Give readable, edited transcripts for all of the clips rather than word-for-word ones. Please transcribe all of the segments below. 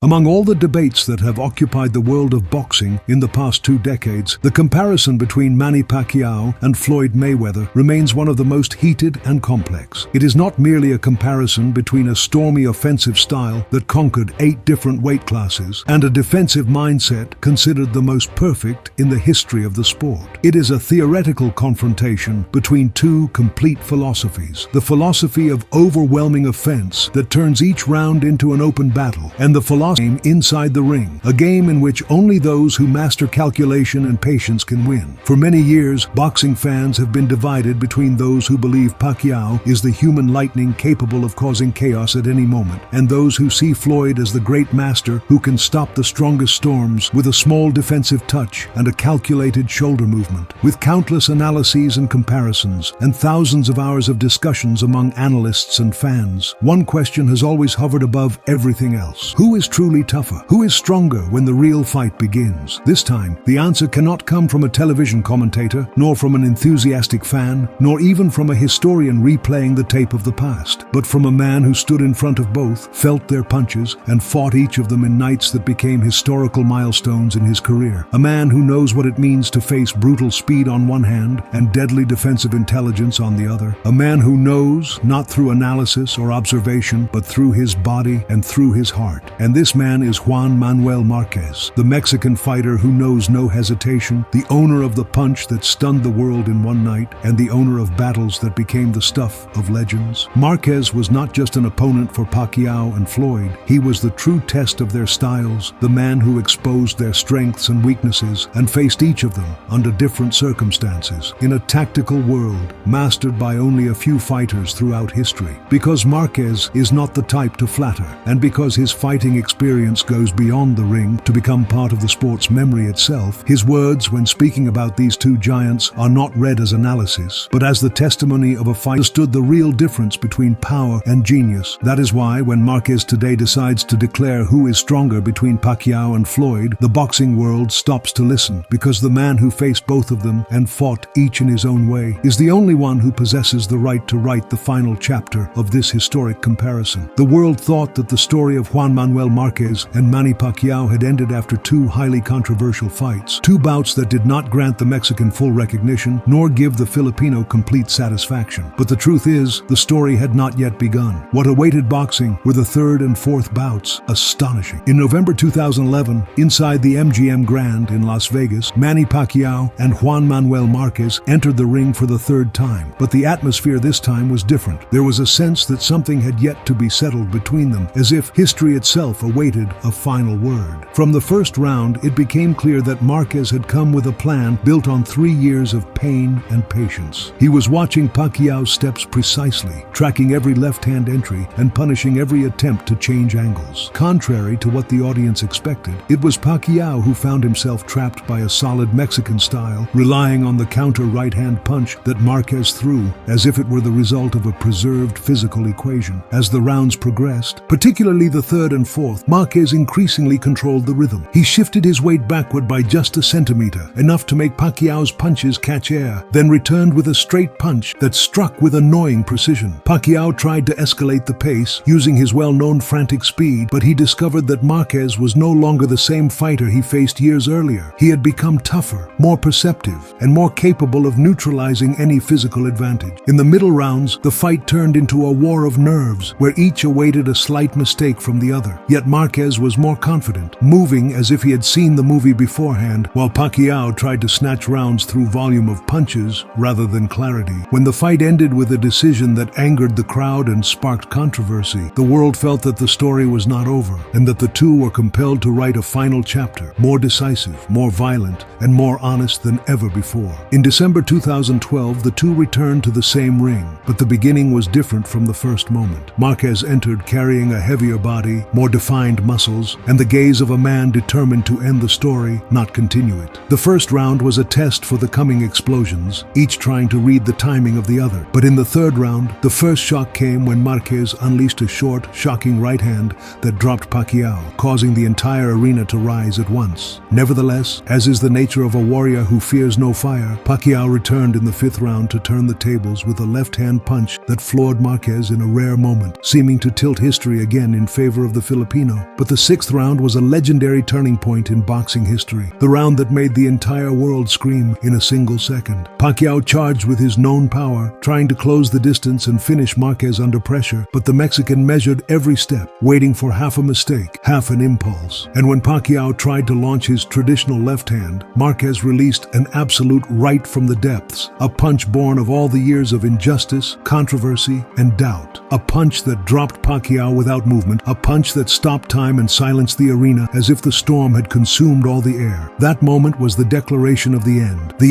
Among all the debates that have occupied the world of boxing in the past 2 decades, the comparison between Manny Pacquiao and Floyd Mayweather remains one of the most heated and complex. It is not merely a comparison between a stormy offensive style that conquered 8 different weight classes and a defensive mindset considered the most perfect in the history of the sport. It is a theoretical confrontation between 2 complete philosophies: the philosophy of overwhelming offense that turns each round into an open battle, and the philosophy inside the ring, a game in which only those who master calculation and patience can win. For many years, boxing fans have been divided between those who believe Pacquiao is the human lightning capable of causing chaos at any moment, and those who see Floyd as the great master who can stop the strongest storms with a small defensive touch and a calculated shoulder movement. With countless analyses and comparisons, and thousands of hours of discussions among analysts and fans, one question has always hovered above everything else: who is truly tougher? Who is stronger when the real fight begins? This time, the answer cannot come from a television commentator, nor from an enthusiastic fan, nor even from a historian replaying the tape of the past, but from a man who stood in front of both, felt their punches, and fought each of them in nights that became historical milestones in his career. A man who knows what it means to face brutal speed on one hand and deadly defensive intelligence on the other. A man who knows, not through analysis or observation, but through his body and through his heart. And this man is Juan Manuel Marquez, the Mexican fighter who knows no hesitation, the owner of the punch that stunned the world in one night, and the owner of battles that became the stuff of legends. Marquez was not just an opponent for Pacquiao and Floyd, he was the true test of their styles, the man who exposed their strengths and weaknesses and faced each of them under different circumstances, in a tactical world mastered by only a few fighters throughout history. Because Marquez is not the type to flatter, and because his fighting experience goes beyond the ring to become part of the sport's memory itself, his words when speaking about these 2 giants are not read as analysis, but as the testimony of a fighter who understood the real difference between power and genius. That is why when Marquez today decides to declare who is stronger between Pacquiao and Floyd, the boxing world stops to listen, because the man who faced both of them and fought each in his own way is the only one who possesses the right to write the final chapter of this historic comparison. The world thought that the story of Juan Manuel Marquez and Manny Pacquiao had ended after 2 highly controversial fights, 2 bouts that did not grant the Mexican full recognition nor give the Filipino complete satisfaction. But the truth is, the story had not yet begun. What awaited boxing were the 3rd and 4th bouts, astonishing. In November 2011, inside the MGM Grand in Las Vegas, Manny Pacquiao and Juan Manuel Marquez entered the ring for the 3rd time. But the atmosphere this time was different. There was a sense that something had yet to be settled between them, as if history itself awaited a final word. From the first round, it became clear that Marquez had come with a plan built on 3 years of pain and patience. He was watching Pacquiao's steps precisely, tracking every left-hand entry and punishing every attempt to change angles. Contrary to what the audience expected, it was Pacquiao who found himself trapped by a solid Mexican style, relying on the counter right-hand punch that Marquez threw as if it were the result of a preserved physical equation. As the rounds progressed, particularly the 3rd and 4th, Marquez increasingly controlled the rhythm. He shifted his weight backward by just a centimeter, enough to make Pacquiao's punches catch air, then returned with a straight punch that struck with annoying precision. Pacquiao tried to escalate the pace, using his well-known frantic speed, but he discovered that Marquez was no longer the same fighter he faced years earlier. He had become tougher, more perceptive, and more capable of neutralizing any physical advantage. In the middle rounds, the fight turned into a war of nerves, where each awaited a slight mistake from the other. Yet Marquez was more confident, moving as if he had seen the movie beforehand, while Pacquiao tried to snatch rounds through volume of punches rather than clarity. When the fight ended with a decision that angered the crowd and sparked controversy, the world felt that the story was not over, and that the 2 were compelled to write a final chapter, more decisive, more violent, and more honest than ever before. In December 2012, the 2 returned to the same ring, but the beginning was different from the first moment. Marquez entered carrying a heavier body, more defined muscles, and the gaze of a man determined to end the story, not continue it. The first round was a test for the coming explosions, each trying to read the timing of the other. But in the 3rd round, the first shock came when Marquez unleashed a short, shocking right hand that dropped Pacquiao, causing the entire arena to rise at once. Nevertheless, as is the nature of a warrior who fears no fire, Pacquiao returned in the 5th round to turn the tables with a left-hand punch that floored Marquez in a rare moment, seeming to tilt history again in favor of the Filipino. But the sixth round was a legendary turning point in boxing history, the round that made the entire world scream in a single second. Pacquiao charged with his known power, trying to close the distance and finish Marquez under pressure, but the Mexican measured every step, waiting for half a mistake, half an impulse. And when Pacquiao tried to launch his traditional left hand, Marquez released an absolute right from the depths, a punch born of all the years of injustice, controversy, and doubt. A punch that dropped Pacquiao without movement, a punch that stopped time and silenced the arena as if the storm had consumed all the air. That moment was the declaration of the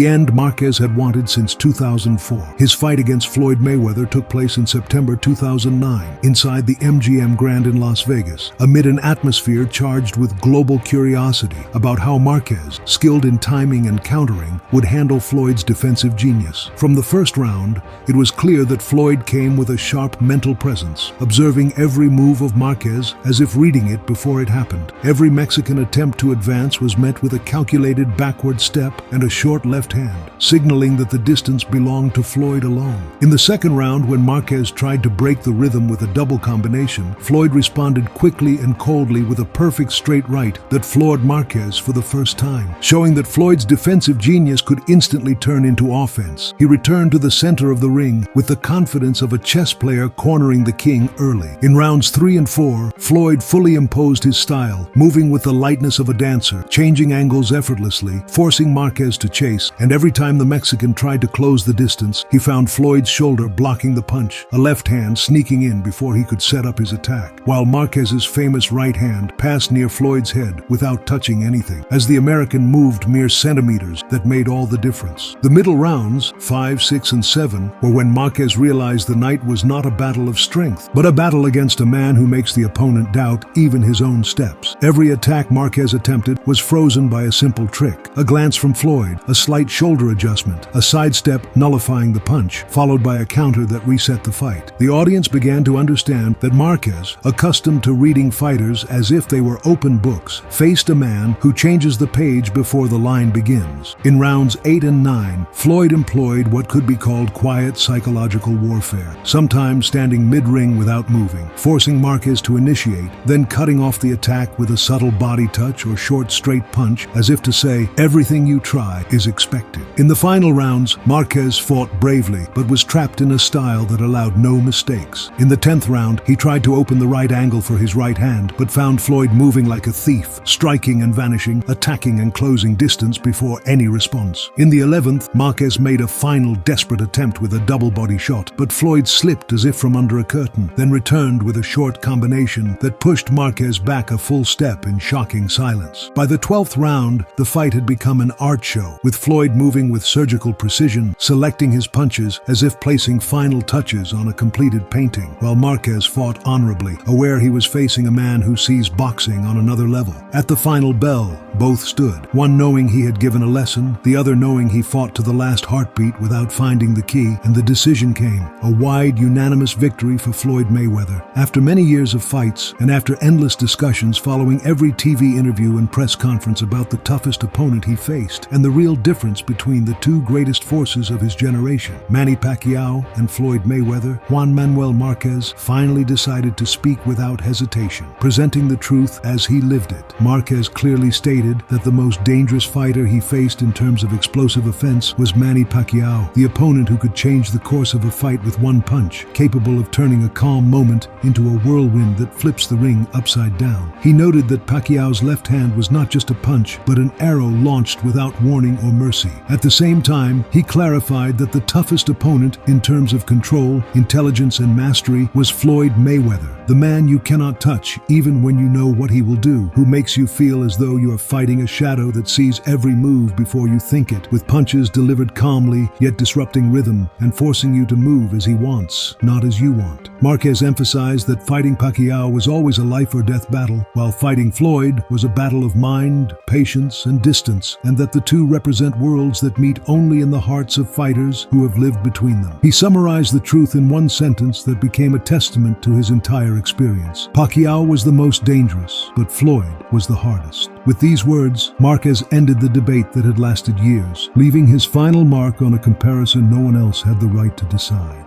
end Marquez had wanted since 2004. His fight against Floyd Mayweather took place in September 2009, inside the MGM Grand in Las Vegas, amid an atmosphere charged with global curiosity about how Marquez, skilled in timing and countering, would handle Floyd's defensive genius. From the first round, it was clear that Floyd came with a sharp mental presence, observing every move of Marquez as if reading it before it happened. Every Mexican attempt to advance was met with a calculated backward step and a short left hand, signaling that the distance belonged to Floyd alone. In the second round, when Marquez tried to break the rhythm with a double combination, Floyd responded quickly and coldly with a perfect straight right that floored Marquez for the first time, showing that Floyd's defensive genius could instantly turn into offense. He returned to the center of the ring with the confidence of a chess player cornering the king early. In rounds 3 and 4, Floyd fully imposed his style, moving with the lightness of a dancer, changing angles effortlessly, forcing Marquez to chase, and every time the Mexican tried to close the distance, he found Floyd's shoulder blocking the punch, a left hand sneaking in before he could set up his attack, while Marquez's famous right hand passed near Floyd's head without touching anything, as the American moved mere centimeters that made all the difference. The middle rounds, 5, 6, and 7, were when Marquez realized the night was not a battle of strength, but a battle against a man who makes the opponent doubt even his own steps. Every attack Marquez attempted was frozen by a simple trick, a glance from Floyd, a slight shoulder adjustment, a sidestep nullifying the punch, followed by a counter that reset the fight. The audience began to understand that Marquez, accustomed to reading fighters as if they were open books, faced a man who changes the page before the line begins. In rounds 8 and 9, Floyd employed what could be called quiet psychological warfare, sometimes standing mid-ring without moving, forcing Marquez to initiate, then cutting off the attack with a subtle body touch or short straight punch, as if to say, everything you try is expected. In the final rounds, Marquez fought bravely, but was trapped in a style that allowed no mistakes. In the 10th round, he tried to open the right angle for his right hand, but found Floyd moving like a thief, striking and vanishing, attacking and closing distance before any response. In the 11th, Marquez made a final desperate attempt with a double body shot, but Floyd slipped as if from under a curtain, then returned with a short combination that pushed Marquez back a full step in shocking silence. By the 12th round, the fight had become an art show, with Floyd moving with surgical precision, selecting his punches as if placing final touches on a completed painting, while Marquez fought honorably, aware he was facing a man who sees boxing on another level. At the final bell, both stood, one knowing he had given a lesson, the other knowing he fought to the last heartbeat without finding the key, and the decision came, a wide, unanimous victory for Floyd Mayweather. After many years of fights, and after endless discussions following every TV interview and press conference about the toughest opponent he faced, and the real difference between the two greatest forces of his generation, Manny Pacquiao and Floyd Mayweather, Juan Manuel Marquez finally decided to speak without hesitation, presenting the truth as he lived it. Marquez clearly stated that the most dangerous fighter he faced in terms of explosive offense was Manny Pacquiao, the opponent who could change the course of a fight with one punch, capable of turning a calm moment into a whirlwind that flips the ring upside down. He noted that Pacquiao's left hand was not just a punch, but an arrow launched without warning or mercy. At the same time, he clarified that the toughest opponent in terms of control, intelligence, and mastery was Floyd Mayweather, the man you cannot touch even when you know what he will do, who makes you feel as though you are fighting a shadow that sees every move before you think it, with punches delivered calmly yet disrupting rhythm and forcing you to move as he wants, not as you want. Marquez emphasized that fighting Pacquiao was always a life or death battle, while fighting Floyd was a battle of mind, patience, and distance, and that the two represent worlds that meet only in the hearts of fighters who have lived between them. He summarized the truth in one sentence that became a testament to his entire experience. Pacquiao was the most dangerous, but Floyd was the hardest. With these words, Marquez ended the debate that had lasted years, leaving his final mark on a comparison no one else had the right to decide.